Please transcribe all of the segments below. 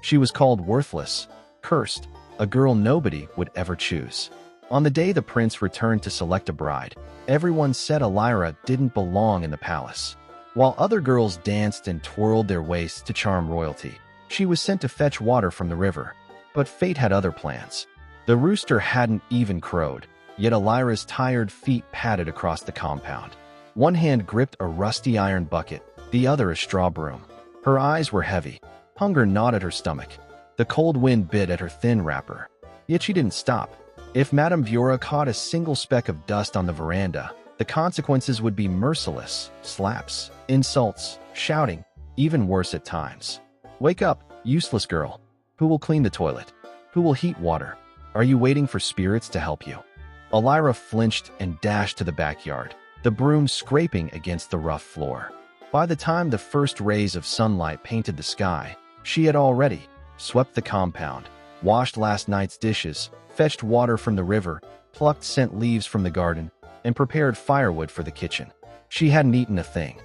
She was called worthless, cursed, a girl nobody would ever choose. On the day the prince returned to select a bride, everyone said Elra didn't belong in the palace. While other girls danced and twirled their waists to charm royalty, she was sent to fetch water from the river. But fate had other plans. The rooster hadn't even crowed, yet Elra's tired feet padded across the compound. One hand gripped a rusty iron bucket, the other a straw broom. Her eyes were heavy. Hunger gnawed at her stomach. The cold wind bit at her thin wrapper. Yet she didn't stop. If Madame Viora caught a single speck of dust on the veranda, the consequences would be merciless: slaps, insults, shouting, even worse at times. Wake up, useless girl. Who will clean the toilet? Who will heat water? Are you waiting for spirits to help you? Elra flinched and dashed to the backyard, the broom scraping against the rough floor. By the time the first rays of sunlight painted the sky, she had already swept the compound, washed last night's dishes, fetched water from the river, plucked scent leaves from the garden, and prepared firewood for the kitchen. She hadn't eaten a thing.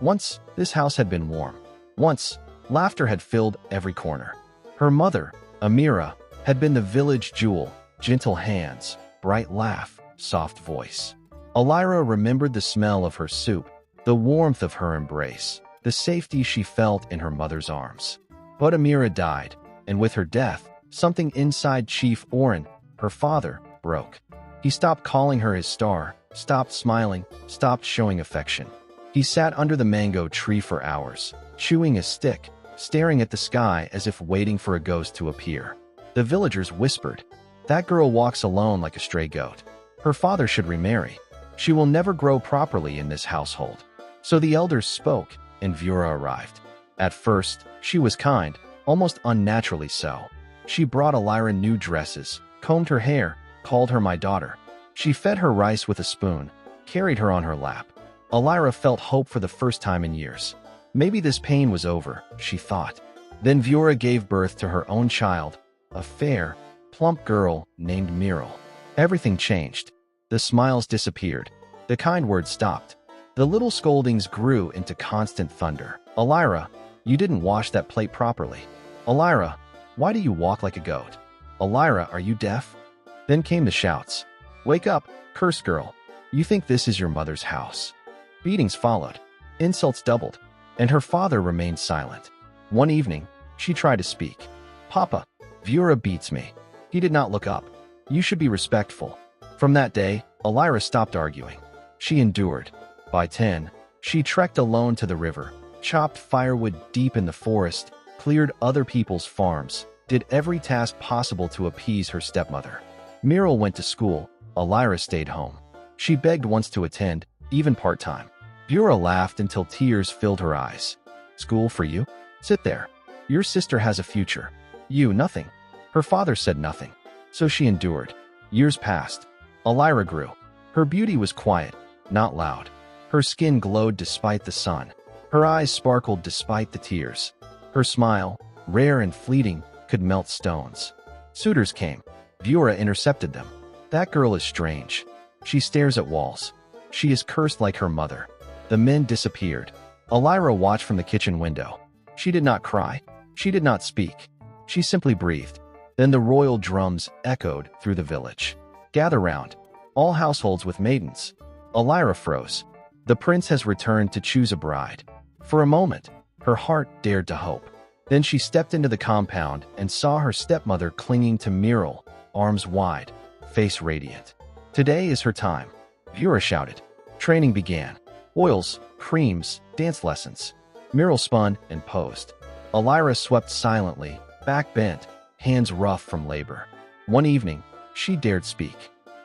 Once, this house had been warm. Once, laughter had filled every corner. Her mother, Amira, had been the village jewel: gentle hands, bright laugh, soft voice. Elra remembered the smell of her soup, the warmth of her embrace, the safety she felt in her mother's arms. But Amira died, and with her death, something inside Chief Oren, her father, broke. He stopped calling her his star, stopped smiling, stopped showing affection. He sat under the mango tree for hours, chewing a stick, staring at the sky as if waiting for a ghost to appear. The villagers whispered, "That girl walks alone like a stray goat. Her father should remarry. She will never grow properly in this household." So the elders spoke, and Viora arrived. At first, she was kind, almost unnaturally so. She brought Elra new dresses, combed her hair, called her my daughter. She fed her rice with a spoon, carried her on her lap. Elra felt hope for the first time in years. Maybe this pain was over, she thought. Then Viora gave birth to her own child, a fair, plump girl named Miral. Everything changed. The smiles disappeared. The kind words stopped. The little scoldings grew into constant thunder. "Elra, you didn't wash that plate properly. Elra, why do you walk like a goat? Elra, are you deaf?" Then came the shouts. "Wake up, cursed girl. You think this is your mother's house?" Beatings followed. Insults doubled. And her father remained silent. One evening, she tried to speak. "Papa, Viora beats me." He did not look up. "You should be respectful." From that day, Elra stopped arguing. She endured. By 10, she trekked alone to the river, chopped firewood deep in the forest, cleared other people's farms, did every task possible to appease her stepmother. Miral went to school. Elra stayed home. She begged once to attend, even part-time. Viora laughed until tears filled her eyes. "School for you? Sit there. Your sister has a future. You, nothing." Her father said nothing. So she endured. Years passed. Elra grew. Her beauty was quiet, not loud. Her skin glowed despite the sun. Her eyes sparkled despite the tears. Her smile, rare and fleeting, could melt stones. Suitors came. Viora intercepted them. "That girl is strange. She stares at walls. She is cursed like her mother." The men disappeared. Elra watched from the kitchen window. She did not cry. She did not speak. She simply breathed. Then the royal drums echoed through the village. "Gather round, all households with maidens." Elra froze. The prince has returned to choose a bride. For a moment, her heart dared to hope. Then she stepped into the compound and saw her stepmother clinging to Miral, arms wide, face radiant. "Today is her time," Viora shouted. Training began. Oils, creams, dance lessons. Miral spun and posed. Elra swept silently, back bent, hands rough from labor. One evening, she dared speak.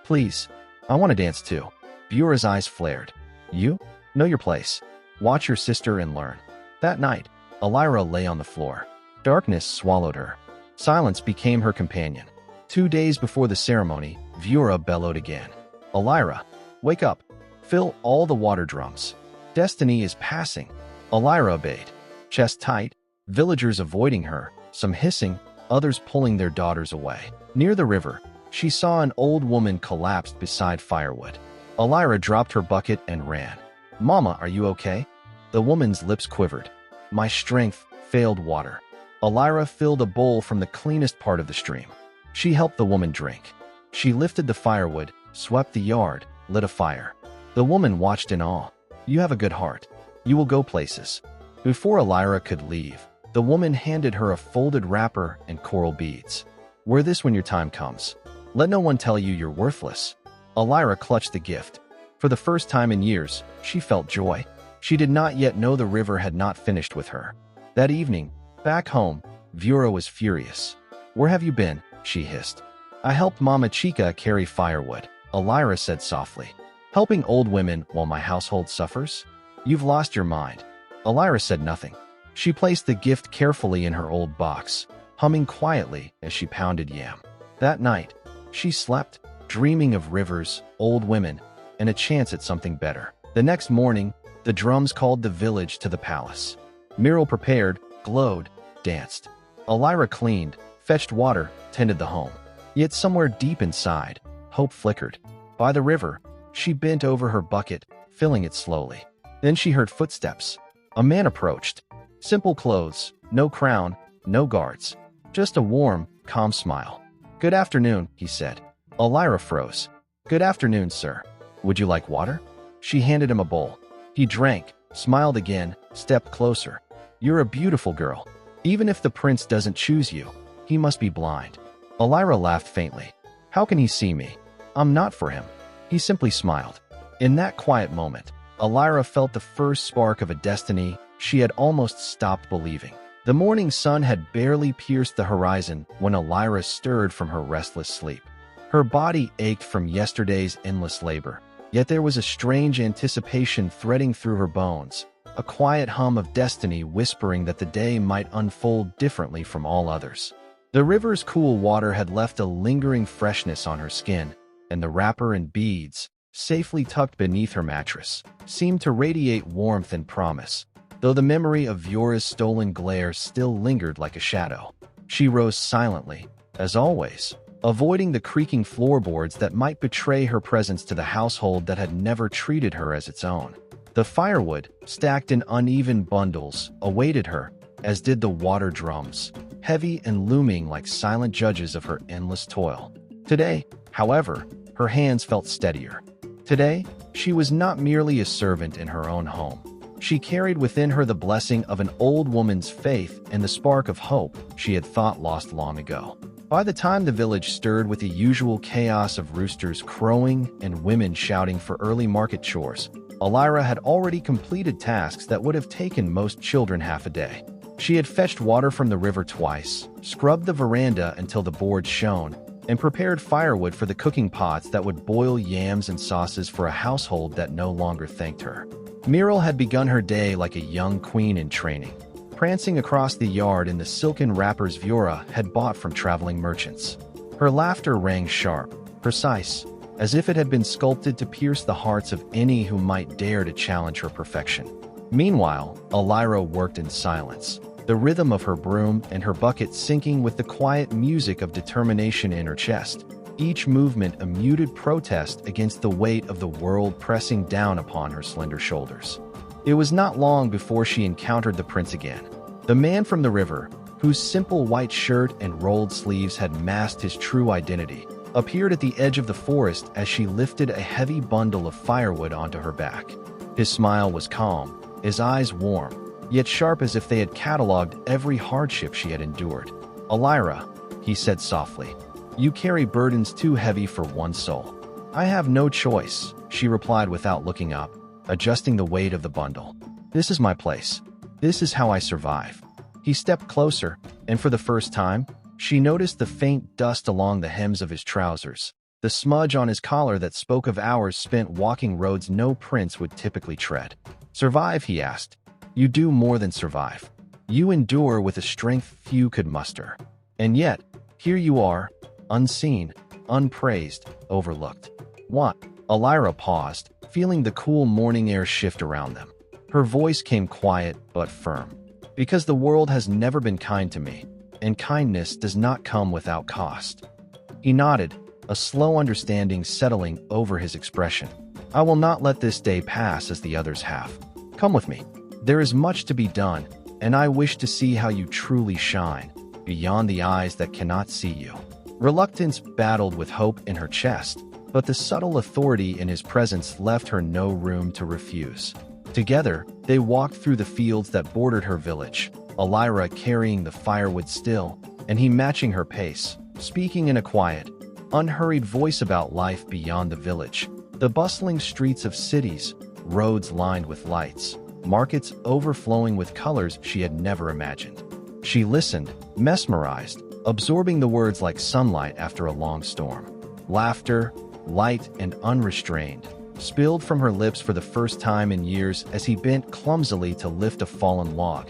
"Please, I want to dance too." Viora's eyes flared. "You? Know your place. Watch your sister and learn." That night, Elra lay on the floor. Darkness swallowed her. Silence became her companion. 2 days before the ceremony, Viora bellowed again. "Elra, wake up. Fill all the water drums. Destiny is passing." Elra obeyed. Chest tight, villagers avoiding her, some hissing, others pulling their daughters away. Near the river, she saw an old woman collapsed beside firewood. Elra dropped her bucket and ran. "Mama, are you okay?" The woman's lips quivered. "My strength failed water." Elra filled a bowl from the cleanest part of the stream. She helped the woman drink. She lifted the firewood, swept the yard, lit a fire. The woman watched in awe. "You have a good heart. You will go places." Before Elra could leave, the woman handed her a folded wrapper and coral beads. "Wear this when your time comes. Let no one tell you you're worthless." Elra clutched the gift. For the first time in years, she felt joy. She did not yet know the river had not finished with her. That evening, back home, Viora was furious. "Where have you been?" she hissed. "I helped Mama Chica carry firewood," Elra said softly. "Helping old women while my household suffers? You've lost your mind." Elra said nothing. She placed the gift carefully in her old box, humming quietly as she pounded yam. That night, she slept, dreaming of rivers, old women, and a chance at something better. The next morning, the drums called the village to the palace. Muriel prepared, glowed, danced. Elra cleaned, fetched water, tended the home. Yet somewhere deep inside, hope flickered. By the river, she bent over her bucket, filling it slowly. Then she heard footsteps. A man approached. Simple clothes, no crown, no guards. Just a warm, calm smile. "Good afternoon," he said. Elra froze. "Good afternoon, sir. Would you like water?" She handed him a bowl. He drank, smiled again, stepped closer. "You're a beautiful girl. Even if the prince doesn't choose you, he must be blind." Elra laughed faintly. "How can he see me? I'm not for him." He simply smiled. In that quiet moment, Elra felt the first spark of a destiny she had almost stopped believing. The morning sun had barely pierced the horizon when Elra stirred from her restless sleep. Her body ached from yesterday's endless labor, yet there was a strange anticipation threading through her bones, a quiet hum of destiny whispering that the day might unfold differently from all others. The river's cool water had left a lingering freshness on her skin, and the wrapper and beads, safely tucked beneath her mattress, seemed to radiate warmth and promise, though the memory of Viora's stolen glare still lingered like a shadow. She rose silently, as always, avoiding the creaking floorboards that might betray her presence to the household that had never treated her as its own. The firewood, stacked in uneven bundles, awaited her, as did the water drums, heavy and looming like silent judges of her endless toil. Today, however, her hands felt steadier. Today, she was not merely a servant in her own home. She carried within her the blessing of an old woman's faith and the spark of hope she had thought lost long ago. By the time the village stirred with the usual chaos of roosters crowing and women shouting for early market chores, Elra had already completed tasks that would have taken most children half a day. She had fetched water from the river twice, scrubbed the veranda until the boards shone, and prepared firewood for the cooking pots that would boil yams and sauces for a household that no longer thanked her. Muriel had begun her day like a young queen in training, prancing across the yard in the silken wrappers Viora had bought from traveling merchants. Her laughter rang sharp, precise, as if it had been sculpted to pierce the hearts of any who might dare to challenge her perfection. Meanwhile, Elra worked in silence, the rhythm of her broom and her bucket syncing with the quiet music of determination in her chest, each movement a muted protest against the weight of the world pressing down upon her slender shoulders. It was not long before she encountered the prince again. The man from the river, whose simple white shirt and rolled sleeves had masked his true identity, appeared at the edge of the forest as she lifted a heavy bundle of firewood onto her back. His smile was calm, his eyes warm, yet sharp as if they had catalogued every hardship she had endured. "Elra," he said softly, "you carry burdens too heavy for one soul." "I have no choice," she replied without looking up, adjusting the weight of the bundle. "This is my place. This is how I survive." He stepped closer, and for the first time, she noticed the faint dust along the hems of his trousers, the smudge on his collar that spoke of hours spent walking roads no prince would typically tread. "Survive?" he asked. "You do more than survive. You endure with a strength few could muster. And yet, here you are, unseen, unpraised, overlooked." "What?" Elra paused, feeling the cool morning air shift around them. Her voice came quiet but firm. "Because the world has never been kind to me, and kindness does not come without cost." He nodded, a slow understanding settling over his expression. "I will not let this day pass as the others have. Come with me. There is much to be done, and I wish to see how you truly shine, beyond the eyes that cannot see you." Reluctance battled with hope in her chest, but the subtle authority in his presence left her no room to refuse. Together, they walked through the fields that bordered her village, Elra carrying the firewood still, and he matching her pace, speaking in a quiet, unhurried voice about life beyond the village. The bustling streets of cities, roads lined with lights, markets overflowing with colors she had never imagined. She listened, mesmerized, absorbing the words like sunlight after a long storm. Laughter, light and unrestrained, spilled from her lips for the first time in years as he bent clumsily to lift a fallen log,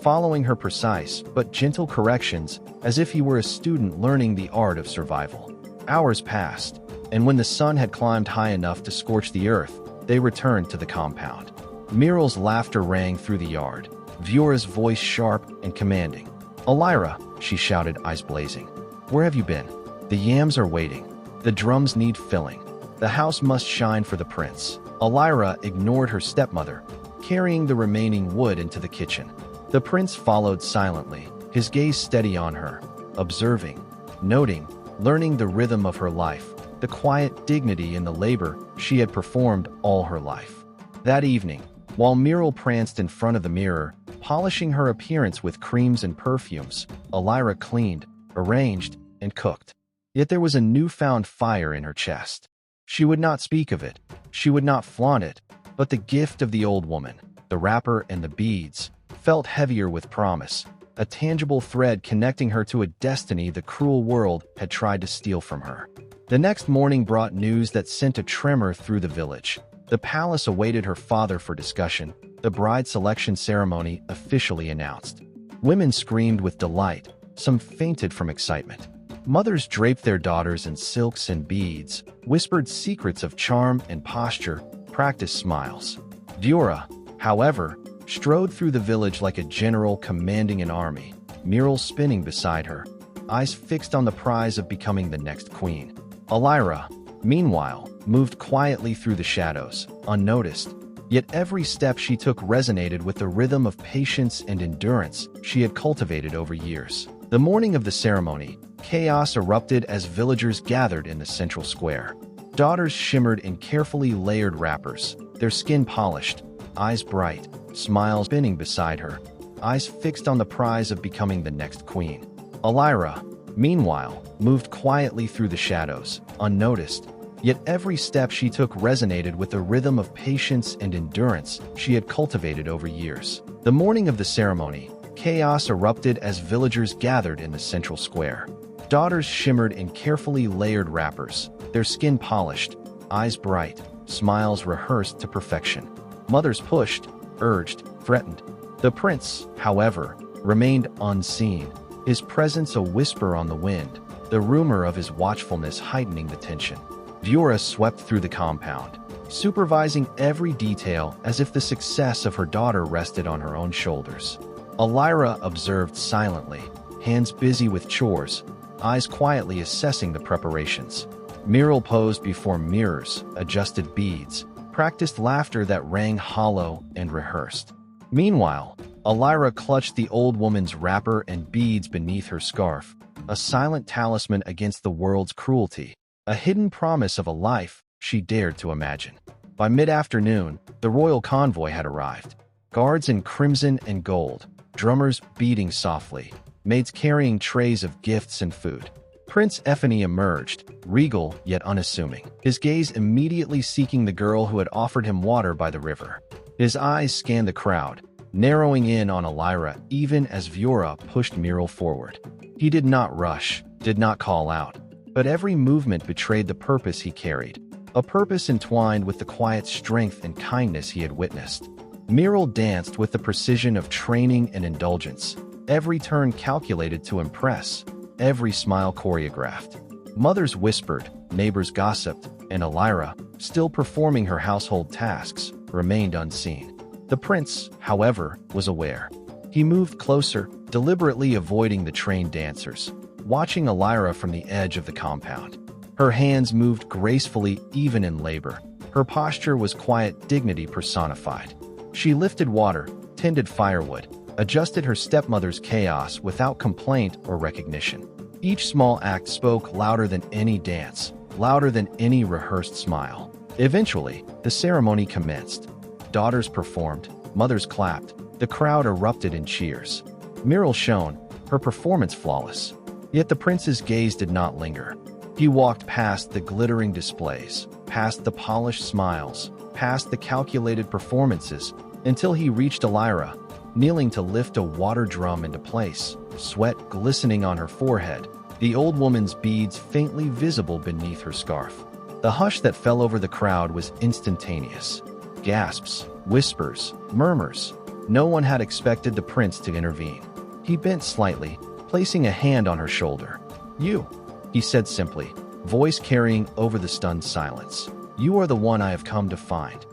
following her precise but gentle corrections as if he were a student learning the art of survival. Hours passed, and when the sun had climbed high enough to scorch the earth, they returned to the compound. Muriel's laughter rang through the yard, Viora's voice sharp and commanding. "Elra," she shouted, eyes blazing. "Where have you been? The yams are waiting. The drums need filling. The house must shine for the prince." Elra ignored her stepmother, carrying the remaining wood into the kitchen. The prince followed silently, his gaze steady on her, observing, noting, learning the rhythm of her life, the quiet dignity in the labor she had performed all her life. That evening, while Muriel pranced in front of the mirror, polishing her appearance with creams and perfumes, Elra cleaned, arranged, and cooked. Yet there was a newfound fire in her chest. She would not speak of it, she would not flaunt it, but the gift of the old woman, the wrapper and the beads, felt heavier with promise, a tangible thread connecting her to a destiny the cruel world had tried to steal from her. The next morning brought news that sent a tremor through the village. The palace awaited her father for discussion, the bride selection ceremony officially announced. Women screamed with delight, some fainted from excitement. Mothers draped their daughters in silks and beads, whispered secrets of charm and posture, practiced smiles. Viora, however, strode through the village like a general commanding an army, Muriel spinning beside her, eyes fixed on the prize of becoming the next queen. Elra, meanwhile, moved quietly through the shadows, unnoticed, yet every step she took resonated with the rhythm of patience and endurance she had cultivated over years. The morning of the ceremony, chaos erupted as villagers gathered in the central square. Daughters shimmered in carefully layered wrappers, their skin polished, eyes bright, smiles spinning beside her, eyes fixed on the prize of becoming the next queen. Elra, meanwhile, moved quietly through the shadows, unnoticed, yet every step she took resonated with the rhythm of patience and endurance she had cultivated over years. The morning of the ceremony, chaos erupted as villagers gathered in the central square. Daughters shimmered in carefully layered wrappers, their skin polished, eyes bright, smiles rehearsed to perfection. Mothers pushed, urged, threatened. The prince, however, remained unseen, his presence a whisper on the wind, the rumor of his watchfulness heightening the tension. Viora swept through the compound, supervising every detail as if the success of her daughter rested on her own shoulders. Elra observed silently, hands busy with chores, eyes quietly assessing the preparations. Muriel posed before mirrors, adjusted beads, practiced laughter that rang hollow and rehearsed. Meanwhile, Elra clutched the old woman's wrapper and beads beneath her scarf, a silent talisman against the world's cruelty, a hidden promise of a life she dared to imagine. By mid-afternoon, the royal convoy had arrived. Guards in crimson and gold, drummers beating softly, maids carrying trays of gifts and food. Prince Effany emerged, regal yet unassuming, his gaze immediately seeking the girl who had offered him water by the river. His eyes scanned the crowd, narrowing in on Elra even as Viora pushed Muriel forward. He did not rush, did not call out, but every movement betrayed the purpose he carried, a purpose entwined with the quiet strength and kindness he had witnessed. Muriel danced with the precision of training and indulgence, every turn calculated to impress, every smile choreographed. Mothers whispered, neighbors gossiped, and Elra, still performing her household tasks, remained unseen. The prince, however, was aware. He moved closer, deliberately avoiding the trained dancers, watching Elra from the edge of the compound. Her hands moved gracefully even in labor. Her posture was quiet dignity personified. She lifted water, tended firewood, adjusted her stepmother's chaos without complaint or recognition. Each small act spoke louder than any dance, louder than any rehearsed smile. Eventually, the ceremony commenced. Daughters performed, mothers clapped, the crowd erupted in cheers. Muriel shone, her performance flawless. Yet the prince's gaze did not linger. He walked past the glittering displays, past the polished smiles, past the calculated performances, until he reached Elra, kneeling to lift a water drum into place, sweat glistening on her forehead, the old woman's beads faintly visible beneath her scarf. The hush that fell over the crowd was instantaneous. Gasps, whispers, murmurs. No one had expected the prince to intervene. He bent slightly, placing a hand on her shoulder. "You," he said simply, voice carrying over the stunned silence. "You are the one I have come to find."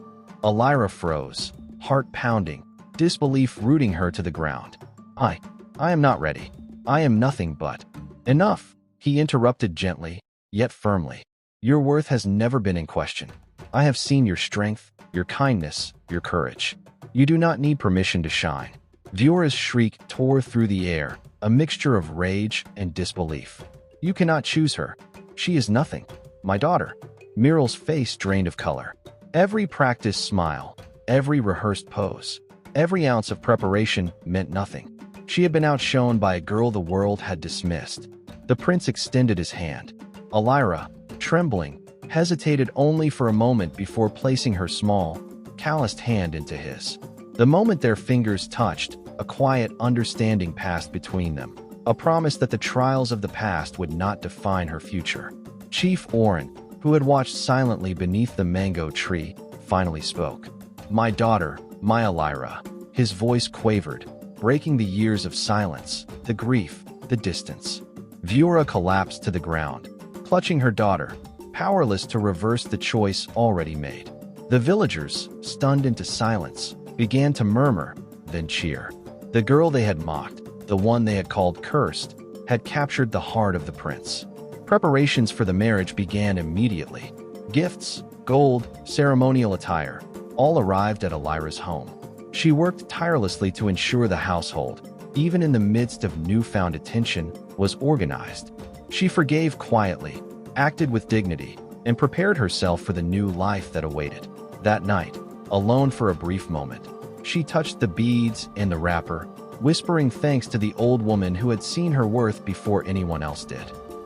Elra froze, heart pounding, disbelief rooting her to the ground. I am not ready. I am nothing but." "Enough," he interrupted gently, yet firmly. "Your worth has never been in question. I have seen your strength, your kindness, your courage. You do not need permission to shine." Viora's shriek tore through the air, a mixture of rage and disbelief. "You cannot choose her. She is nothing. My daughter." Muriel's face drained of color. Every practiced smile, every rehearsed pose, every ounce of preparation meant nothing. She had been outshone by a girl the world had dismissed. The prince extended his hand. Elra, trembling, hesitated only for a moment before placing her small, calloused hand into his. The moment their fingers touched, a quiet understanding passed between them, a promise that the trials of the past would not define her future. Chief Oren, who had watched silently beneath the mango tree, finally spoke. "My daughter, my Elra." His voice quavered, breaking the years of silence, the grief, the distance. Viora collapsed to the ground, clutching her daughter, powerless to reverse the choice already made. The villagers, stunned into silence, began to murmur, then cheer. The girl they had mocked, the one they had called cursed, had captured the heart of the prince. Preparations for the marriage began immediately. Gifts, gold, ceremonial attire, all arrived at Elra's home. She worked tirelessly to ensure the household, even in the midst of newfound attention, was organized. She forgave quietly, acted with dignity, and prepared herself for the new life that awaited. That night, alone for a brief moment, she touched the beads and the wrapper, whispering thanks to the old woman who had seen her worth before anyone else did.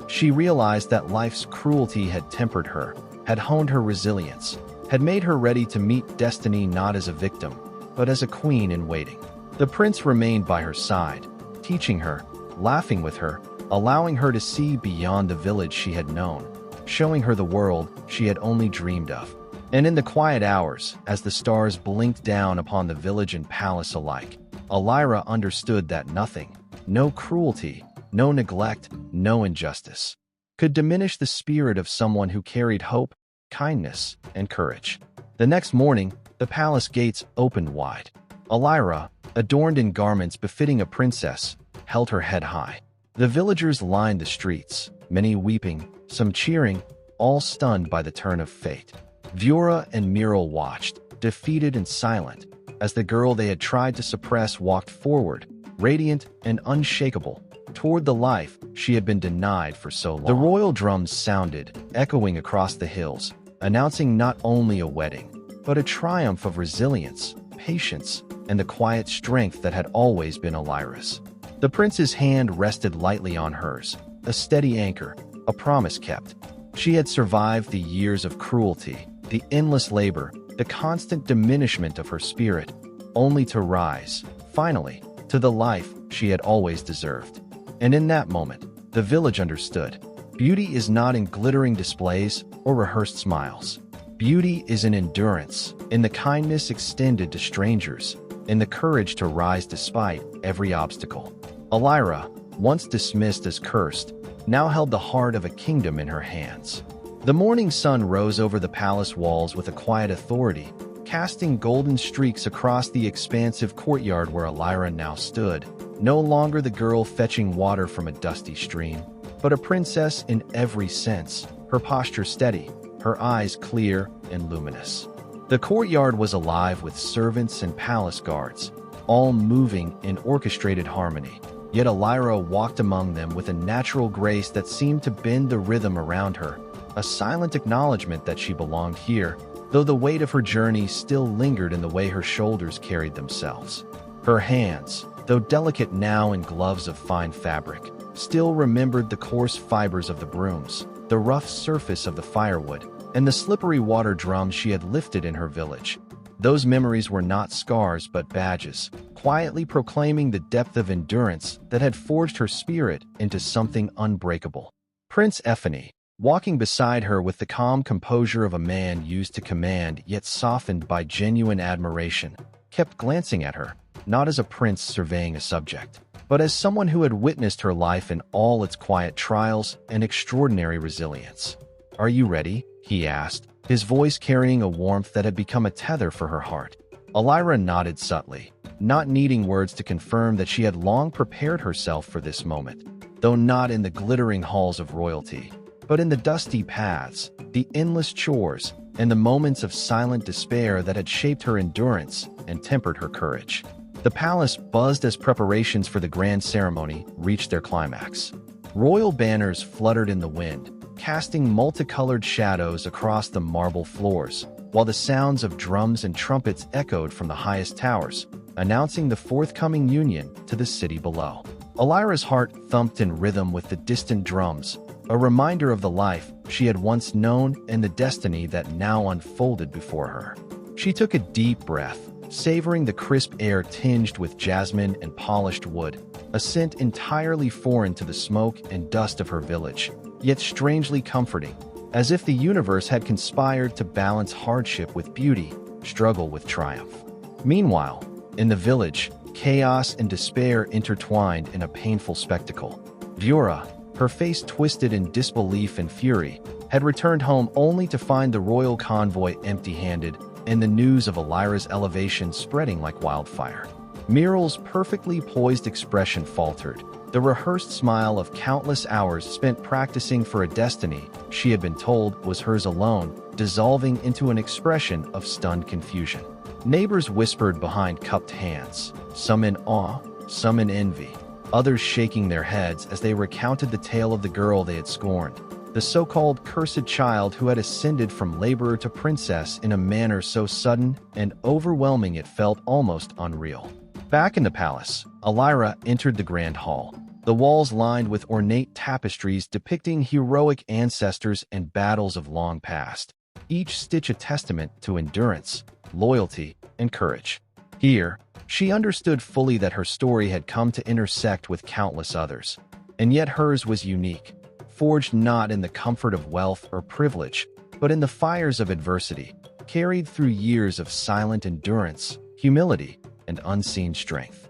She realized that life's cruelty had tempered her, had honed her resilience, had made her ready to meet destiny not as a victim, but as a queen in waiting. The prince remained by her side, teaching her, laughing with her, allowing her to see beyond the village she had known, showing her the world she had only dreamed of. And in the quiet hours, as the stars blinked down upon the village and palace alike, Elra understood that nothing, no cruelty, no neglect, no injustice, could diminish the spirit of someone who carried hope, kindness, and courage. The next morning, the palace gates opened wide. Elra, adorned in garments befitting a princess, held her head high. The villagers lined the streets, many weeping, some cheering, all stunned by the turn of fate. Viora and Muriel watched, defeated and silent, as the girl they had tried to suppress walked forward, radiant and unshakable, toward the life she had been denied for so long. The royal drums sounded, echoing across the hills, announcing not only a wedding, but a triumph of resilience, patience, and the quiet strength that had always been Elra's. The prince's hand rested lightly on hers, a steady anchor, a promise kept. She had survived the years of cruelty, the endless labor, the constant diminishment of her spirit, only to rise, finally, to the life she had always deserved. And in that moment, the village understood. Beauty is not in glittering displays or rehearsed smiles. Beauty is in endurance, in the kindness extended to strangers, in the courage to rise despite every obstacle. Elra, once dismissed as cursed, now held the heart of a kingdom in her hands. The morning sun rose over the palace walls with a quiet authority, casting golden streaks across the expansive courtyard where Elra now stood, no longer the girl fetching water from a dusty stream, but a princess in every sense, her posture steady, her eyes clear and luminous. The courtyard was alive with servants and palace guards, all moving in orchestrated harmony. Yet Elra walked among them with a natural grace that seemed to bend the rhythm around her, a silent acknowledgement that she belonged here, though the weight of her journey still lingered in the way her shoulders carried themselves. Her hands, though delicate now in gloves of fine fabric, still remembered the coarse fibers of the brooms, the rough surface of the firewood, and the slippery water drums she had lifted in her village. Those memories were not scars but badges, quietly proclaiming the depth of endurance that had forged her spirit into something unbreakable. Prince Effany, walking beside her with the calm composure of a man used to command yet softened by genuine admiration, kept glancing at her, not as a prince surveying a subject, but as someone who had witnessed her life in all its quiet trials and extraordinary resilience. "Are you ready?" he asked, his voice carrying a warmth that had become a tether for her heart. Elra nodded subtly, not needing words to confirm that she had long prepared herself for this moment, though not in the glittering halls of royalty, but in the dusty paths, the endless chores, and the moments of silent despair that had shaped her endurance and tempered her courage. The palace buzzed as preparations for the grand ceremony reached their climax. Royal banners fluttered in the wind, casting multicolored shadows across the marble floors, while the sounds of drums and trumpets echoed from the highest towers, announcing the forthcoming union to the city below. Elra's heart thumped in rhythm with the distant drums, a reminder of the life she had once known and the destiny that now unfolded before her. She took a deep breath, savoring the crisp air tinged with jasmine and polished wood, a scent entirely foreign to the smoke and dust of her village, yet strangely comforting, as if the universe had conspired to balance hardship with beauty, struggle with triumph. Meanwhile, in the village, chaos and despair intertwined in a painful spectacle. Viora, her face twisted in disbelief and fury, had returned home only to find the royal convoy empty-handed and the news of Elra's elevation spreading like wildfire. Miral's perfectly poised expression faltered, the rehearsed smile of countless hours spent practicing for a destiny she had been told was hers alone, dissolving into an expression of stunned confusion. Neighbors whispered behind cupped hands, some in awe, some in envy, others shaking their heads as they recounted the tale of the girl they had scorned, the so-called cursed child who had ascended from laborer to princess in a manner so sudden and overwhelming it felt almost unreal. Back in the palace, Elra entered the grand hall, the walls lined with ornate tapestries depicting heroic ancestors and battles of long past, each stitch a testament to endurance, loyalty, and courage. Here, she understood fully that her story had come to intersect with countless others, and yet hers was unique, forged not in the comfort of wealth or privilege, but in the fires of adversity, carried through years of silent endurance, humility, and unseen strength.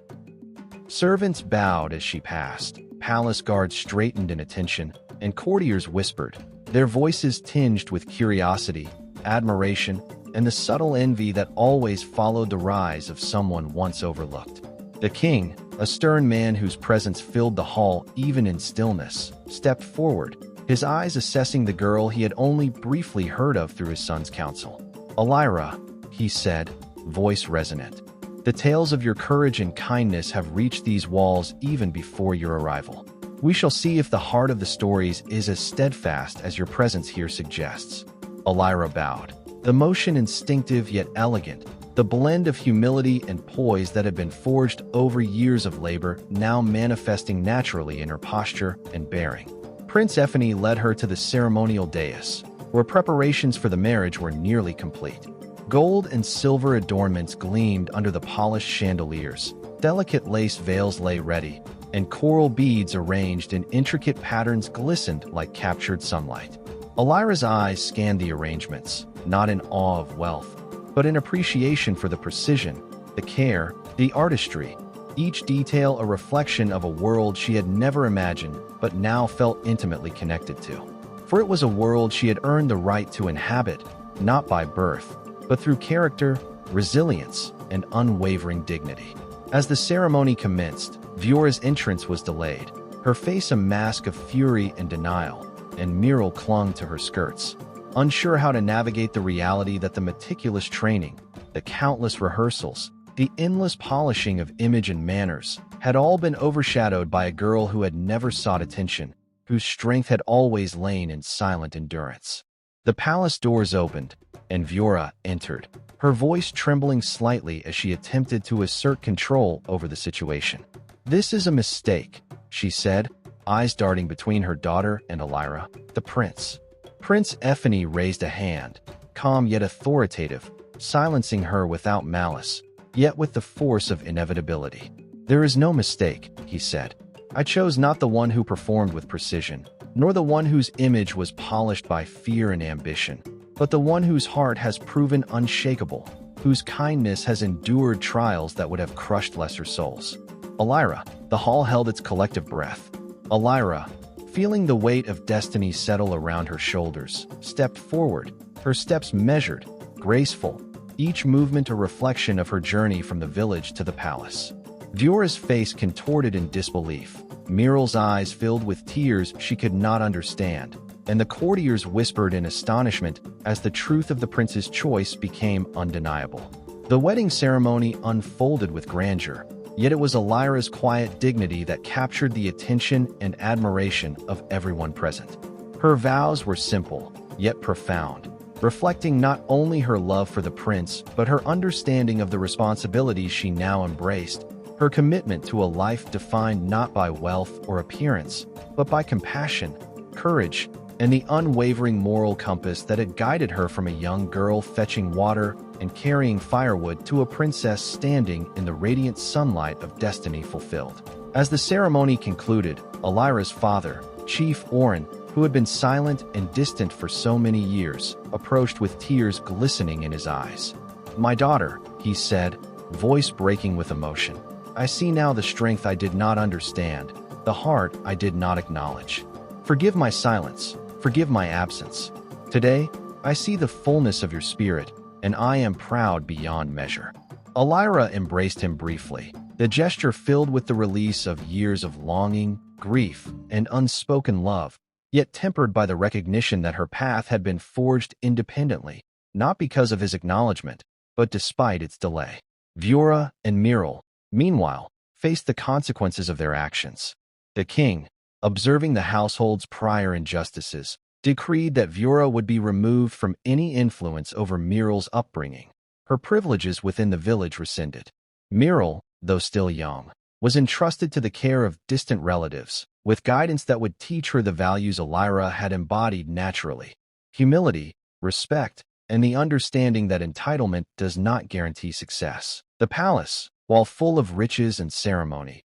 Servants bowed as she passed, palace guards straightened in attention, and courtiers whispered, their voices tinged with curiosity, admiration, and the subtle envy that always followed the rise of someone once overlooked. The king, a stern man whose presence filled the hall even in stillness, stepped forward, his eyes assessing the girl he had only briefly heard of through his son's counsel. "Elra," he said, voice resonant, "the tales of your courage and kindness have reached these walls even before your arrival. We shall see if the heart of the stories is as steadfast as your presence here suggests." Elra bowed, the motion instinctive yet elegant, the blend of humility and poise that had been forged over years of labor now manifesting naturally in her posture and bearing. Prince Effany led her to the ceremonial dais, where preparations for the marriage were nearly complete. Gold and silver adornments gleamed under the polished chandeliers, delicate lace veils lay ready, and coral beads arranged in intricate patterns glistened like captured sunlight. Elra's eyes scanned the arrangements, not in awe of wealth, but in appreciation for the precision, the care, the artistry, each detail a reflection of a world she had never imagined but now felt intimately connected to. For it was a world she had earned the right to inhabit, not by birth, but through character, resilience, and unwavering dignity. As the ceremony commenced, Viora's entrance was delayed, her face a mask of fury and denial, and Miral clung to her skirts, unsure how to navigate the reality that the meticulous training, the countless rehearsals, The endless polishing of image and manners had all been overshadowed by a girl who had never sought attention, whose strength had always lain in silent endurance. The palace doors opened, and Viora entered, her voice trembling slightly as she attempted to assert control over the situation. "This is a mistake," she said, eyes darting between her daughter and Elra. "The prince." Prince Effany raised a hand, calm yet authoritative, silencing her without malice, yet with the force of inevitability. "There is no mistake," he said. "I chose not the one who performed with precision, nor the one whose image was polished by fear and ambition, but the one whose heart has proven unshakable, whose kindness has endured trials that would have crushed lesser souls." Elra, the hall held its collective breath. Elra, feeling the weight of destiny settle around her shoulders, stepped forward, her steps measured, graceful, each movement a reflection of her journey from the village to the palace. Viora's face contorted in disbelief, Miral's eyes filled with tears she could not understand, and the courtiers whispered in astonishment as the truth of the prince's choice became undeniable. The wedding ceremony unfolded with grandeur, yet it was Elra's quiet dignity that captured the attention and admiration of everyone present. Her vows were simple, yet profound, reflecting not only her love for the prince but her understanding of the responsibilities she now embraced, her commitment to a life defined not by wealth or appearance, but by compassion, courage, and the unwavering moral compass that had guided her from a young girl fetching water and carrying firewood to a princess standing in the radiant sunlight of destiny fulfilled. As the ceremony concluded, Elra's father, Chief Oren, who had been silent and distant for so many years, approached with tears glistening in his eyes. "My daughter," he said, voice breaking with emotion, "I see now the strength I did not understand, the heart I did not acknowledge. Forgive my silence, forgive my absence. Today, I see the fullness of your spirit, and I am proud beyond measure." Elra embraced him briefly, the gesture filled with the release of years of longing, grief, and unspoken love, yet tempered by the recognition that her path had been forged independently, not because of his acknowledgement, but despite its delay. Viora and Miral, meanwhile, faced the consequences of their actions. The king, observing the household's prior injustices, decreed that Viora would be removed from any influence over Miral's upbringing, her privileges within the village rescinded. Miral, though still young, was entrusted to the care of distant relatives, with guidance that would teach her the values Elra had embodied naturally: humility, respect, and the understanding that entitlement does not guarantee success. The palace, while full of riches and ceremony,